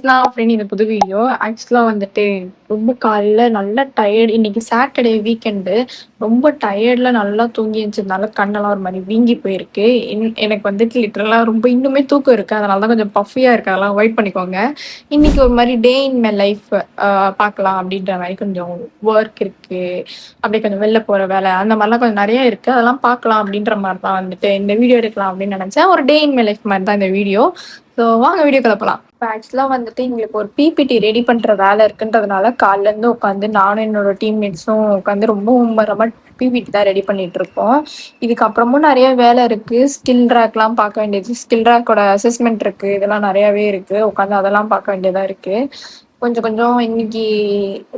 பேசலாம் அப்படின்னு இந்த புது வீடியோ. ஆக்சுவலா வந்துட்டு ரொம்ப காலையில நல்லா டயர்டு. இன்னைக்கு சாட்டர்டே வீக்கெண்டு. ரொம்ப டயர்ட்ல நல்லா தூங்கி எந்திச்சதுனால கண்ணெல்லாம் ஒரு மாதிரி வீங்கி போயிருக்கு. எனக்கு வந்துட்டு லிட்டரலா ரொம்ப இன்னுமே தூக்கம் இருக்கு. அதனால தான் கொஞ்சம் பஃபியா இருக்கு. அதெல்லாம் அவாய்ட் பண்ணிக்கோங்க. இன்னைக்கு ஒரு மாதிரி டே இன் மை லைஃப் பார்க்கலாம் அப்படின்ற மாதிரி கொஞ்சம் ஒர்க் இருக்கு. அப்படியே கொஞ்சம் வெளில போற வேலை அந்த மாதிரிலாம் கொஞ்சம் நிறைய இருக்கு. அதெல்லாம் பார்க்கலாம் அப்படின்ற மாதிரி தான் வந்துட்டு இந்த வீடியோ எடுக்கலாம் அப்படின்னு நினைச்சேன். ஒரு டே இன் மை லைஃப் மாதிரி தான் இந்த வீடியோ. ஸோ வாங்க வீடியோ கிளப்பலாம். இப்போ ஆக்சுவலாக வந்துட்டு எங்களுக்கு ஒரு பிபிடி ரெடி பண்ணுற வேலை இருக்குன்றதுனால காலிலேருந்து உட்காந்து நானும் என்னோட டீம்மேட்ஸும் உட்காந்து ரொம்ப மும்மரமாக பிபிடி தான் ரெடி பண்ணிட்டு இருக்கோம். இதுக்கப்புறமும் நிறைய வேலை இருக்குது. ஸ்கில் ட்ராக்லாம் பார்க்க வேண்டியது, ஸ்கில் ட்ராக்கோட அசஸ்மெண்ட் இருக்குது, இதெல்லாம் நிறையாவே இருக்குது. உட்காந்து அதெல்லாம் பார்க்க வேண்டியதாக இருக்குது. கொஞ்சம் கொஞ்சம் இன்னைக்கு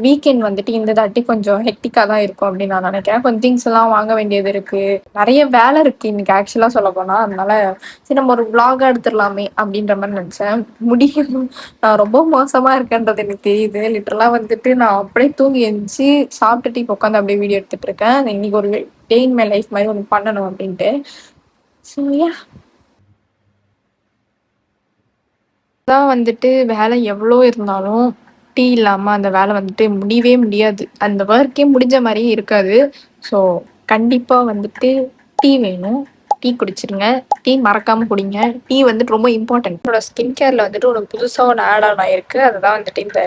வீக்கெண்ட் வந்துட்டு இந்த தாட்டி கொஞ்சம் ஹெக்டிக்காக தான் இருக்கும் அப்படின்னு நான் நினைக்கிறேன். கொஞ்சம் திங்ஸ் எல்லாம் வாங்க வேண்டியது இருக்கு, நிறைய வேலை இருக்கு இன்னைக்கு ஆக்சுவலா சொல்ல போனா. அதனால சரி நம்ம ஒரு vlog எடுத்துடலாமே அப்படின்ற மாதிரி நினைச்சேன். முடியும், நான் ரொம்ப மோசமா இருக்கேன்றது எனக்கு தெரியுது. லிட்டரலா வந்துட்டு நான் அப்படியே தூங்கி எழுந்துச்சு சாப்பிட்டுட்டு இப்போ உட்காந்து அப்படியே வீடியோ எடுத்துட்டு இருக்கேன். இன்னைக்கு ஒரு டே இன் மை லைஃப் மாதிரி ஒன்று பண்ணணும் அப்படின்ட்டு. ஸோ தான் வந்துட்டு வேலை எவ்வளோ இருந்தாலும் டீ இல்லாமல் அந்த வேலை வந்துட்டு முடியவே முடியாது. அந்த ஒர்க்கே முடிஞ்ச மாதிரியே இருக்காது. ஸோ கண்டிப்பாக வந்துட்டு டீ வேணும். டீ குடிச்சிருங்க. டீ மறக்காமல் குடிங்க. டீ வந்துட்டு ரொம்ப இம்பார்ட்டன்ட். என்னோட ஸ்கின் கேரில் வந்துட்டு ஒரு புதுசாக ஒன்று ஆட் ஆன் ஆயிருக்கு. அதுதான் வந்துட்டு இந்த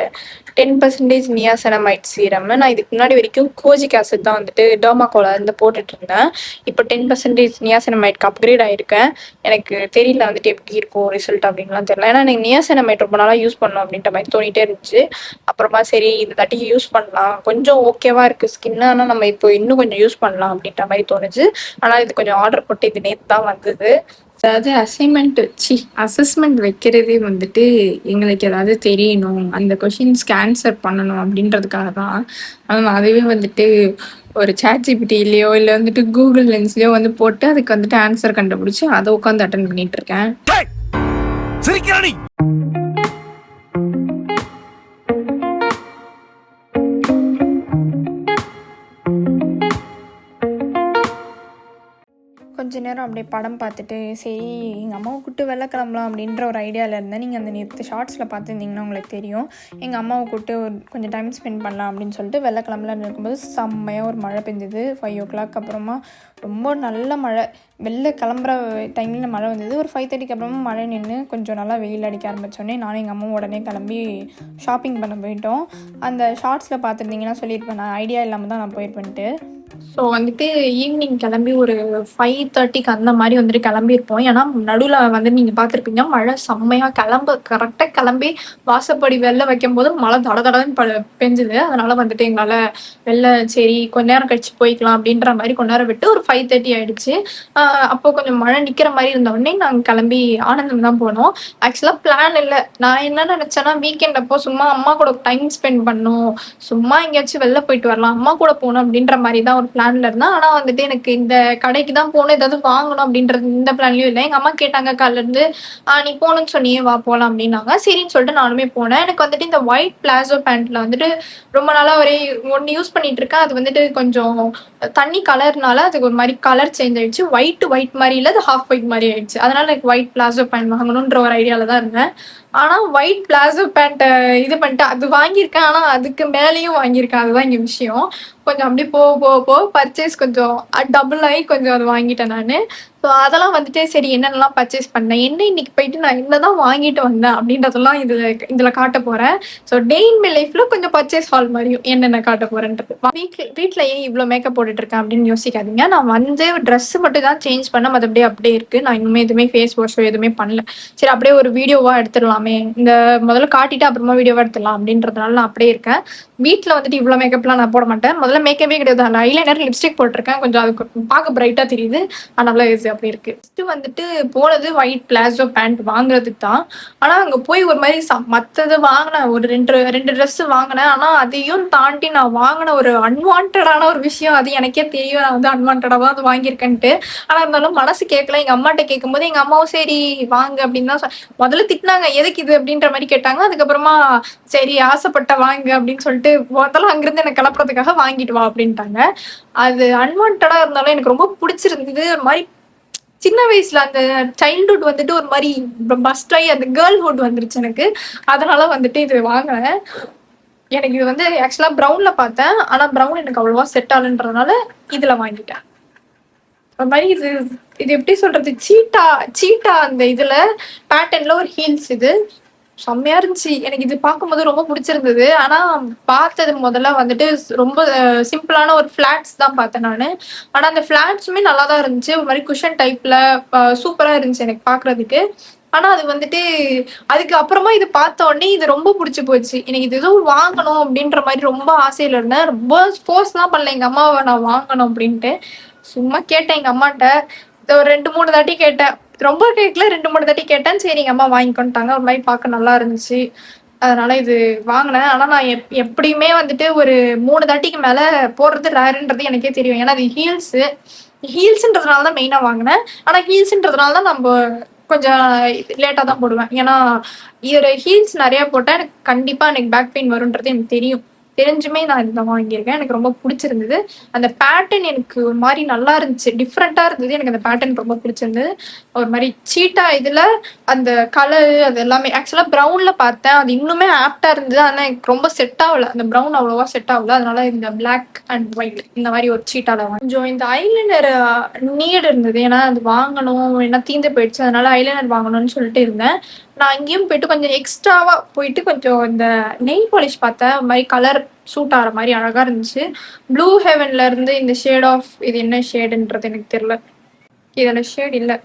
10% நியாசனமைட் சீரம். நான் இதுக்கு முன்னாடி வரைக்கும் கோஜிக் ஆசிட் தான் வந்துட்டு டெர்மாகோலா இருந்து போட்டுட்டு இருந்தேன். இப்போ 10% நியாசனமைட்க்கு அப்கிரேட் ஆயிருக்கேன். எனக்கு தெரியல வந்துட்டு எப்படி இருக்கும் ரிசல்ட் அப்படின்லாம் தெரியல. ஏன்னா எனக்கு நியாசனமைட் ரொம்ப நாளாக யூஸ் பண்ணணும் அப்படின்ற மாதிரி தோணிட்டே இருந்துச்சு. அப்புறமா சரி இந்த தாட்டி யூஸ் பண்ணலாம், கொஞ்சம் ஓகேவா இருக்கு ஸ்கின், ஆனால் நம்ம இப்போ இன்னும் கொஞ்சம் யூஸ் பண்ணலாம் அப்படின்ற மாதிரி தோணுச்சு. ஆனால் இது கொஞ்சம் ஆர்டர் போட்டு இது நேற்று தான் வந்தது. அதாவது அசஸ்மெண்ட் வைக்கிறதே வந்துட்டு எங்களுக்கு ஏதாவது தெரியணும், அந்த கொஷின்ஸ்க்கு ஆன்சர் பண்ணணும் அப்படின்றதுக்காக தான். ஆனால் அதுவே வந்துட்டு ஒரு ChatGPTலயோ இல்லை வந்துட்டு கூகுள் லென்ஸ்லயோ வந்து போட்டு அதுக்கு வந்துட்டு ஆன்சர் கண்டுபிடிச்சி அதை உட்காந்து அட்டன் பண்ணிட்டு இருக்கேன். கொஞ்ச நேரம் அப்படியே படம் பார்த்துட்டு சரி எங்கள் அம்மாவை கூப்பிட்டு வெளில கிளம்பலாம் அப்படின்ற ஒரு ஐடியாவில் இருந்தேன். நீங்கள் அந்த நேற்று ஷார்ட்ஸில் பார்த்துருந்தீங்கன்னா உங்களுக்கு தெரியும். எங்கள் அம்மாவை கூப்பிட்டு கொஞ்சம் டைம் ஸ்பெண்ட் பண்ணலாம் அப்படின்னு சொல்லிட்டு வெளில கிளம்பலான்னு இருக்கும்போது செம்மையாக ஒரு மழை பெஞ்சுது 5 o'clock. அப்புறமா ரொம்ப நல்ல மழை, வெளில கிளம்புற டைமில் மழை வந்தது. ஒரு 5:30 அப்புறமா மழை நின்று கொஞ்சம் நல்லா வெயில் அடிக்க ஆரம்பித்தோடனே நானும் எங்கள் அம்மாவும் உடனே கிளம்பி ஷாப்பிங் பண்ண போயிட்டோம். அந்த ஷார்ட்ஸில் பார்த்துருந்தீங்கன்னா சொல்லியிருப்பேன், நான் ஐடியா இல்லாமல் தான் நான் போயிருப்பேன்ட்டு. ஸோ வந்துட்டு ஈவினிங் கிளம்பி ஒரு 5:30 அந்த மாதிரி வந்துட்டு கிளம்பியிருப்போம். ஏன்னா நடுவில் வந்து நீங்கள் பார்த்துருப்பீங்க மழை செம்மையாக கரெக்டாக கிளம்பி வாசப்படி வெளில வைக்கும் போது மழை தடன்னு பெஞ்சுது. அதனால வந்துட்டு எங்களால் வெளில சரி கொஞ்ச நேரம் கழிச்சு போய்க்கலாம் அப்படின்ற மாதிரி கொஞ்ச நேரம் விட்டு ஒரு 5:30 ஆயிடுச்சு. அப்போ கொஞ்சம் மழை நிற்கிற மாதிரி இருந்தோடனே நாங்கள் கிளம்பி ஆனந்தம் தான் போனோம். ஆக்சுவலாக பிளான் இல்லை. நான் என்ன நினச்சேன்னா வீக்கெண்ட் அப்போ சும்மா அம்மா கூட டைம் ஸ்பெண்ட் பண்ணணும், சும்மா எங்கேயாச்சும் வெளில போயிட்டு வரலாம், அம்மா கூட போகணும் அப்படின்ற மாதிரி தான் ஒரு பிளான்ல இருந்தா. ஆனா வந்துட்டு எனக்கு இந்த கடைக்கு தான் போகணும், ஏதாவது வாங்கணும் அப்படின்றது இந்த பிளான்லயும் இல்லை. எங்க அம்மா கேட்டாங்க காலைல இருந்து, நீ போகணும்னு சொன்னியே வா போகலாம் அப்படின்னாங்க. சரின்னு சொல்லிட்டு நானுமே போனேன். எனக்கு வந்துட்டு இந்த ஒயிட் பிளாசோ பேண்ட்ல வந்துட்டு ரொம்ப நாளா ஒன்னு யூஸ் பண்ணிட்டு இருக்கேன். அது வந்துட்டு கொஞ்சம் தண்ணி கலர்னால அதுக்கு ஒரு மாதிரி கலர் சேஞ்ச் ஆயிடுச்சு. ஒயிட் மாதிரி இல்லை, அது ஹாஃப் ஒயிட் மாதிரி ஆயிடுச்சு. அதனால எனக்கு ஒயிட் பிளாசோ பேண்ட் வாங்கணுன்ற ஒரு ஐடியால தான் இருந்தேன். ஆனா ஒயிட் பிளாசோ பேண்ட்டை இது பண்ணிட்டு அது வாங்கியிருக்கேன். ஆனா அதுக்கு மேலேயும் வாங்கியிருக்கேன். அதுதான் இங்க விஷயம். கொஞ்சம் அப்படியே போக பர்ச்சேஸ் கொஞ்சம் டபுள் ஆகி கொஞ்சம் அது வாங்கிட்டேன் நான். ஸோ அதெல்லாம் வந்துட்டு சரி என்னென்னலாம் பர்ச்சேஸ் பண்ணேன், இன்னைக்கு போயிட்டு நான் என்னதான் வாங்கிட்டு வந்தேன் அப்படின்றதெல்லாம் இதில் காட்ட போகிறேன். ஸோ டே இன் மை லைஃப்ல கொஞ்சம் பர்ச்சேஸ் ஹால் மாதிரியும் என்னென்ன காட்ட போகிறேன்றது. வீட்டில் ஏன் இவ்வளோ மேக்கப் போட்டுட்ருக்கேன் அப்படின்னு யோசிக்காதீங்க. நான் வந்து ட்ரெஸ்ஸு மட்டும் தான் சேஞ்ச் பண்ணேன், மற்றபடியே அப்படியே இருக்குது. நான் இன்னுமே எதுவுமே ஃபேஸ் வாஷோ எதுவுமே பண்ணல. சரி அப்படியே ஒரு வீடியோவாக எடுத்துடலாமே, இந்த முதல்ல காட்டிட்டு அப்புறமா வீடியோவாக எடுத்துடலாம் அப்படின்றதுனால நான் அப்படியே இருக்கேன். வீட்டில் வந்துட்டு இவ்வளோ மேக்கப்லாம் நான் போட மாட்டேன். முதல்ல மேக்கப்பே கிடையாது. அந்த ஐலைனர் லிப்ஸ்டிக் போட்டிருக்கேன், கொஞ்சம் அதுக்கு பார்க்க பிரைட்டாக தெரியுது. அதனால அப்படி இருக்கு. ஃபர்ஸ்ட் வந்துட்டு போனது ஒயிட் பிளாசோ பேண்ட் வாங்குறதுக்கு தான். ஆனா அங்க போய் ஒரு மாதிரி மற்றது வாங்கினேன், ஒரு ரெண்டு ட்ரெஸ் வாங்கினேன். ஆனா அதையும் தாண்டி நான் வாங்கின ஒரு அன்வான்டான ஒரு விஷயம், அது எனக்கே தெரியும் நான் வந்து அன்வான்டாக தான் அது வாங்கியிருக்கேன்ட்டு. ஆனா இருந்தாலும் மனசு கேட்கல. எங்க அம்மாட்ட கேட்கும்போது எங்க அம்மாவும் சரி வாங்க அப்படின்னு தான் முதல்ல திட்டினாங்க, எதுக்கு இது அப்படின்ற மாதிரி கேட்டாங்க. அதுக்கப்புறமா சரி ஆசைப்பட்ட வாங்க அப்படின்னு சொல்லிட்டு முதல்ல அங்கிருந்து எனக்கு கிளப்புறதுக்காக வாங்கிட்டு வா அப்படின்ட்டாங்க. அது அன்வான்டா இருந்தாலும் எனக்கு ரொம்ப பிடிச்சிருந்தது. ஒரு மாதிரி சின்ன வயசுல அந்த சைல்ட்ஹுட் வந்துட்டு ஒரு மாதிரி பஸ்ட் ஆகி அந்த கேர்ள்ஹுட் வந்துருச்சு எனக்கு. அதனால வந்துட்டு இது வாங்கினேன். எனக்கு இது வந்து ஆக்சுவலா ப்ரௌன்ல பார்த்தேன், ஆனா ப்ரௌன் எனக்கு அவ்வளவா செட் ஆகலன்றதுனால இதுல வாங்கிட்டேன். ஒரு மாதிரி இது இது எப்படி சொல்றது, சீட்டா சீட்டா அந்த இதுல பேட்டர்ன்ல ஒரு ஹீல்ஸ் இது செம்மையா இருந்துச்சு. எனக்கு இது பார்க்கும்போது ரொம்ப பிடிச்சிருந்தது. ஆனா பார்த்தது முதல்ல வந்துட்டு ரொம்ப சிம்பிளான ஒரு ஃபிளாட்ஸ் தான் பார்த்தேன் நான். ஆனா அந்த ஃபிளாட்ஸுமே நல்லா தான் இருந்துச்சு. ஒரு மாதிரி குஷன் டைப்ல சூப்பரா இருந்துச்சு எனக்கு பார்க்கறதுக்கு. ஆனா அது வந்துட்டு அதுக்கு அப்புறமா இது பார்த்த உடனே இது ரொம்ப பிடிச்சி போச்சு. எனக்கு இது எதுவும் வாங்கணும் அப்படின்ற மாதிரி ரொம்ப ஆசையில இருந்தேன். ரொம்ப ஃபோர்ஸ்லாம் பண்ணல எங்க அம்மாவை நான் வாங்கணும் அப்படின்ட்டு. சும்மா கேட்டேன் எங்க அம்மாட்ட. ஒரு 2-3 தாட்டி கேட்டேன். ரொம்ப கேட்கல, 2-3 தாட்டி கேட்டேன். சரி எங்க அம்மா வாங்கிக்கொண்டாங்க. ஒரு மாதிரி பார்க்க நல்லா இருந்துச்சு, அதனால இது வாங்கினேன். ஆனா நான் எப்படியுமே வந்துட்டு ஒரு 3 தாட்டிக்கு மேல போடுறது ரேருன்றது எனக்கே தெரியும். ஏன்னா அது ஹீல்ஸ்ன்றதுனால தான் மெயினா வாங்கினேன். ஆனா ஹீல்ஸ்ன்றதுனால தான் நம்ம கொஞ்சம் லேட்டா தான் போடுவேன். ஏன்னா இதோட ஹீல்ஸ் நிறைய போட்டா எனக்கு கண்டிப்பா எனக்கு பேக் பெயின் வரும்ன்றது எனக்கு தெரியும். தெரிஞ்சுமே நான் இதுதான் வாங்கியிருக்கேன். எனக்கு ரொம்ப பிடிச்சிருந்தது. அந்த பேட்டர்ன் எனக்கு ஒரு மாதிரி நல்லா இருந்துச்சு, டிஃப்ரெண்டா இருந்தது. எனக்கு அந்த பேட்டர்ன் ரொம்ப பிடிச்சிருந்தது. ஒரு மாதிரி சீட்டா இதுல அந்த கலரு அது எல்லாமே ஆக்சுவலா ப்ரௌன்ல பார்த்தேன், அது இன்னுமே ஆப்டா இருந்தது. ஆனா எனக்கு ரொம்ப செட் ஆகல, அந்த ப்ரௌன் அவ்வளோவா செட் ஆகல. அதனால இந்த பிளாக் அண்ட் ஒயிட் இந்த மாதிரி ஒரு சீட்டால கொஞ்சம் இந்த ஐலைனர் நீடு இருந்தது. ஏன்னா அது வாங்கணும், ஏன்னா தீந்து போயிடுச்சு, அதனால ஐலைனர் வாங்கணும்னு சொல்லிட்டு இருந்தேன். நான் அங்கேயும் போயிட்டு கொஞ்சம் எக்ஸ்ட்ராவா போயிட்டு கொஞ்சம் இந்த நெயில் பாலிஷ் பார்த்தேன். ஒரு மாதிரி கலர் சூட் ஆகிற மாதிரி அழகா இருந்துச்சு. ப்ளூ ஹெவன்ல இருந்து இந்த ஷேட் ஆஃப் இது என்ன ஷேடுன்றது எனக்கு தெரியல, இதோட ஷேட் இல்லை.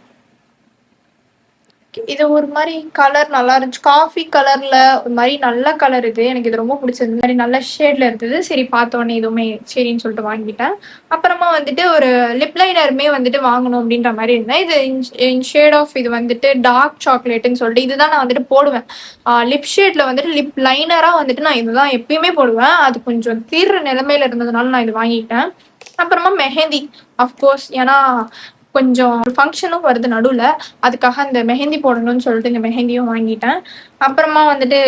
இது ஒரு மாதிரி கலர் நல்லா இருந்துச்சு, காஃபி கலர்ல ஒரு மாதிரி நல்ல கலர். இது எனக்கு இது ரொம்ப பிடிச்சது, மாதிரி நல்ல ஷேட்ல இருந்தது. சரி பார்த்தோன்னே இதுவுமே சரின்னு சொல்லிட்டு வாங்கிட்டேன். அப்புறமா வந்துட்டு ஒரு லிப் லைனருமே வந்துட்டு வாங்கணும் அப்படின்ற மாதிரி இருந்தேன். இது ஷேட் ஆஃப் இது வந்துட்டு டார்க் சாக்லேட்டுன்னு சொல்லிட்டு இதுதான் நான் வந்துட்டு போடுவேன். லிப் ஷேட்ல வந்துட்டு லிப் லைனரா வந்துட்டு நான் இதுதான் எப்பயுமே போடுவேன். அது கொஞ்சம் தீர்ற நிலைமையில இருந்ததுனால நான் இது வாங்கிட்டேன். அப்புறமா மெஹந்தி அஃப்கோர்ஸ், ஏன்னா கொஞ்சம் ஃபங்க்ஷனும் வருது நடுவில், அதுக்காக அந்த மெஹந்தி போடணும்னு சொல்லிட்டு இந்த மெஹந்தியும் வாங்கிட்டேன். அப்புறமா வந்துட்டு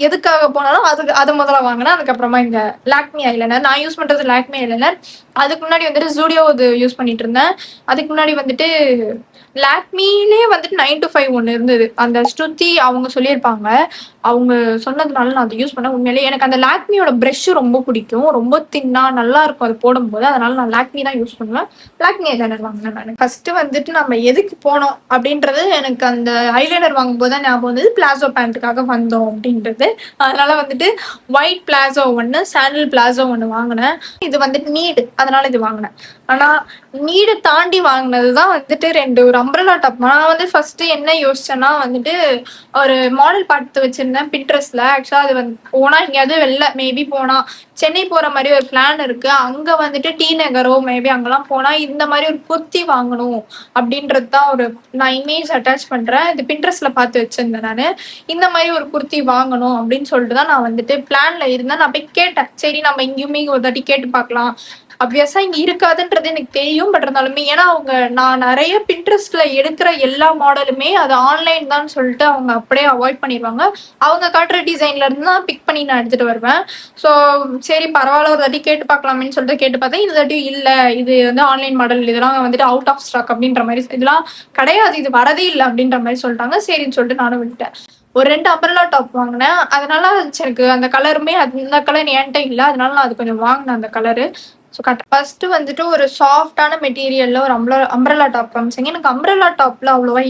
எதுக்காக போனாலும் அதை முதல்ல வாங்கினேன். அதுக்கப்புறமா இந்த லாக்மி ஐலைனர் நான் யூஸ் பண்ணுறது லாக்மி ஐலைனர். அதுக்கு முன்னாடி வந்துட்டு ஜூடியோ இது யூஸ் பண்ணிட்டு இருந்தேன். அதுக்கு முன்னாடி வந்துட்டு லாக்மிலே வந்துட்டு 9 to 5 ஒன்று இருந்தது. அந்த ஸ்ருதி அவங்க சொல்லியிருப்பாங்க, அவங்க சொன்னதுனால நான் அதை யூஸ் பண்ணேன். உண்மையிலேயே எனக்கு அந்த லாக்மியோட ப்ரஷ் ரொம்ப பிடிக்கும், ரொம்ப தின்னா நல்லா இருக்கும் அது போடும்போது. அதனால நான் லாக்மி தான் யூஸ் பண்ணுவேன். லாக்மி ஐலைனர் வாங்கினேன் நான். ஃபர்ஸ்ட் வந்துட்டு நம்ம எதுக்கு போனோம் அப்படின்றது எனக்கு அந்த ஐலைனர் வாங்கும்போது தான் ஞாபகம் வந்தது. பிளாசோ பேண்ட்டுக்காக வந்தோம் அப்படின்றது. அதனால வந்துட்டு ஒயிட் பிளாசோ ஒன்று, சாண்டில் பிளாசோ ஒன்று வாங்கினேன். இது வந்துட்டு நீடு, அதனால இது வாங்கினேன். ஆனா நீடை தாண்டி வாங்கினதுதான் வந்துட்டு ஒரு அம்ப்ரெல்லா டாப். நான் வந்து ஃபர்ஸ்ட் என்ன யோசிச்சேன்னா வந்துட்டு ஒரு மாடல் பார்த்து வச்சிருந்தேன் பின்ட்ரெஸ்ட்ல. ஆக்சுவலா அது வந்து போனா எங்கேயாவது வெளில மேபி போனா சென்னை போற மாதிரி ஒரு பிளான் இருக்கு. அங்க வந்துட்டு டி நகரோ மேபி அங்கெல்லாம் போனா இந்த மாதிரி ஒரு குர்த்தி வாங்கணும் அப்படின்றது தான் ஒரு நான் இமேஜ் அட்டாச் பண்றேன். இது பின்ட்ரெஸ்ட்ல பார்த்து வச்சிருந்தேன் நான். இந்த மாதிரி ஒரு குர்த்தி வாங்கணும் அப்படின்னு சொல்லிட்டு தான் நான் வந்துட்டு பிளான்ல இருந்தேன். நான் போய் கேட்டேன், சரி நம்ம இங்கேயுமே ஒரு தாட்டி கேட்டு பார்க்கலாம். அப்வியஸா இங்க இருக்காதுன்றது எனக்கு தெரியும். பட் இருந்தாலுமே ஏன்னா நான் நிறைய பின்ட்ரெஸ்ட்ல எடுக்கிற எல்லா மாடலுமே அது ஆன்லைன் தான் சொல்லிட்டு அவங்க அப்படியே அவாய்ட் பண்ணிடுவாங்க. அவங்க காட்டுற டிசைன்ல இருந்து தான் பிக் பண்ணி நான் எடுத்துட்டு வருவேன். ஸோ சரி பரவாயில்ல ஒரு தாட்டி கேட்டு பார்க்கலாமேன்னு சொல்லிட்டு கேட்டு பார்த்தேன். இந்த தாட்டி இல்லை, இது வந்து ஆன்லைன் மாடல், இதெல்லாம் வந்துட்டு அவுட் ஆஃப் ஸ்டாக் அப்படின்ற மாதிரி, இதெல்லாம் கிடையாது, இது வரதே இல்லை அப்படின்ற மாதிரி சொல்லிட்டாங்க. சரின்னு சொல்லிட்டு நானும் விட்டுட்டேன். ஒரு 2 அம்பர்லா டாப் வாங்கினேன். அதனால எனக்கு அந்த கலருமே அந்த கலர் என்கிட்ட இல்லை, அதனால நான் அது கொஞ்சம் வாங்கினேன் அந்த கலரு. ஸோ ஃபர்ஸ்ட் வந்துட்டு ஒரு சாஃப்டான மெட்டீரியல்ல ஒரு அம்ப்ரெல்லா டாப் காமிச்சிங்க. எனக்கு அம்ப்ரெல்லா டாப்ல அவ்வளோவா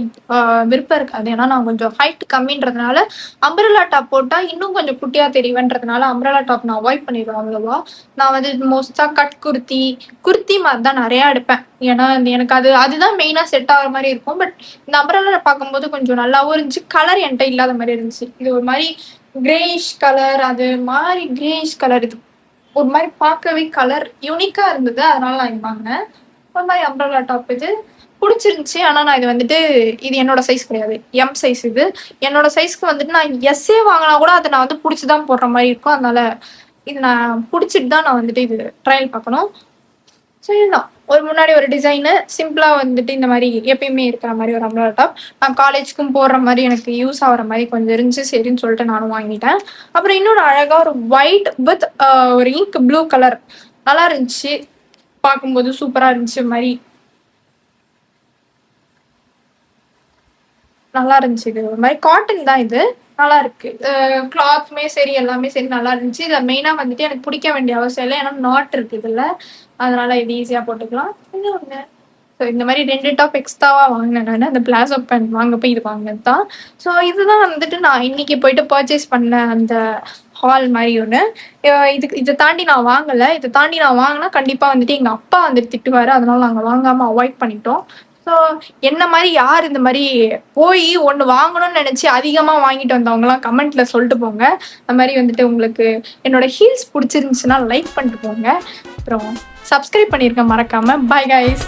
விருப்பம் இருக்காது. ஏன்னா நான் கொஞ்சம் ஹைட் கம்மின்றதுனால அம்ப்ரெல்லா டாப் போட்டால் இன்னும் கொஞ்சம் குட்டியா தெரியுன்றதுனால அம்ப்ரெல்லா டாப் நான் அவாய்ட் பண்ணிடுவேன். அவ்வளோவா நான் வந்து மோஸ்டா கட் குர்த்தி மாதிரி தான் நிறையா எடுப்பேன். ஏன்னா எனக்கு அதுதான் மெயினாக செட் ஆகிற மாதிரி இருக்கும். பட் இந்த அம்ப்ரெல்லா பார்க்கும்போது கொஞ்சம் நல்லாவும் இருந்துச்சு. கலர் என்கிட்ட இல்லாத மாதிரி இருந்துச்சு. இது ஒரு மாதிரி கிரேயிஷ் கலர், அது மாதிரி கிரேயிஷ் கலர், இது ஒரு மாதிரி பார்க்கவே கலர் யூனிக்கா இருந்தது. அதனால நான் வாங்கினேன். ஒரு மாதிரி அம்ப்ரெல்லா டாப் இது பிடிச்சிருந்துச்சு. ஆனா நான் இது வந்துட்டு இது என்னோட சைஸ் கிடையாது, எம் சைஸ். இது என்னோட சைஸ்க்கு வந்துட்டு நான் எஸ்ஏ வாங்கினா கூட அதை நான் வந்து பிடிச்சிதான் போடுற மாதிரி இருக்கும். அதனால இது நான் பிடிச்சிட்டு தான் நான் வந்துட்டு இது ட்ரையல் பார்க்கணும். சரிதான், ஒரு முன்னாடி ஒரு டிசைனு சிம்பிளா வந்துட்டு இந்த மாதிரி எப்பயுமே இருக்கிற மாதிரி ஒரு அம்ப்ரெல்லா டாப் நான் காலேஜுக்கும் போடுற மாதிரி எனக்கு யூஸ் ஆகிற மாதிரி கொஞ்சம் இருந்துச்சு. சரின்னு சொல்லிட்டு நானும் வாங்கிட்டேன். அப்புறம் இன்னொரு அழகா ஒரு ஒயிட் வித் ஒரு இங்க் ப்ளூ கலர் நல்லா இருந்துச்சு, பார்க்கும்போது சூப்பரா இருந்துச்சு. மாதிரி நல்லா இருந்துச்சு. இது ஒரு மாதிரி காட்டன் தான், இது நல்லா இருக்கு. கிளாத்துமே சரி எல்லாமே சரி நல்லா இருந்துச்சு. இதில் மெயினாக வந்துட்டு எனக்கு பிடிக்க வேண்டிய அவசியம் இல்லை, ஏன்னா நாட் இருக்கு இதில், அதனால இது ஈஸியாக போட்டுக்கலாம். இன்னொன்று, ஸோ இந்த மாதிரி 2 டாப் எக்ஸ்ட்ராவாக வாங்கினேன் நான். அந்த பிளாசோ பேண்ட் வாங்க போய் இது வாங்கினது தான். ஸோ இதுதான் வந்துட்டு நான் இன்னைக்கு போயிட்டு பர்ச்சேஸ் பண்ணேன் அந்த ஹால் மாதிரி ஒன்று. இதை தாண்டி நான் வாங்கலை. இதை தாண்டி நான் வாங்கினா கண்டிப்பாக வந்துட்டு எங்கள் அப்பா வந்துட்டு திட்டுவார், அதனால நாங்கள் வாங்காமல் அவாய்ட் பண்ணிட்டோம். ஸோ என்ன மாதிரி யார் இந்த மாதிரி போய் ஒன்று வாங்கணும்னு நினச்சி அதிகமாக வாங்கிட்டு வந்தவங்கலாம் கமெண்ட்டில் சொல்லிட்டு போங்க. அந்த மாதிரி வந்துட்டு உங்களுக்கு என்னோட ஹீல்ஸ் பிடிச்சிருந்துச்சுன்னா லைக் பண்ணிட்டு போங்க. அப்புறம் சப்ஸ்கிரைப் பண்ணியிருக்கேன் மறக்காமல். Bye guys.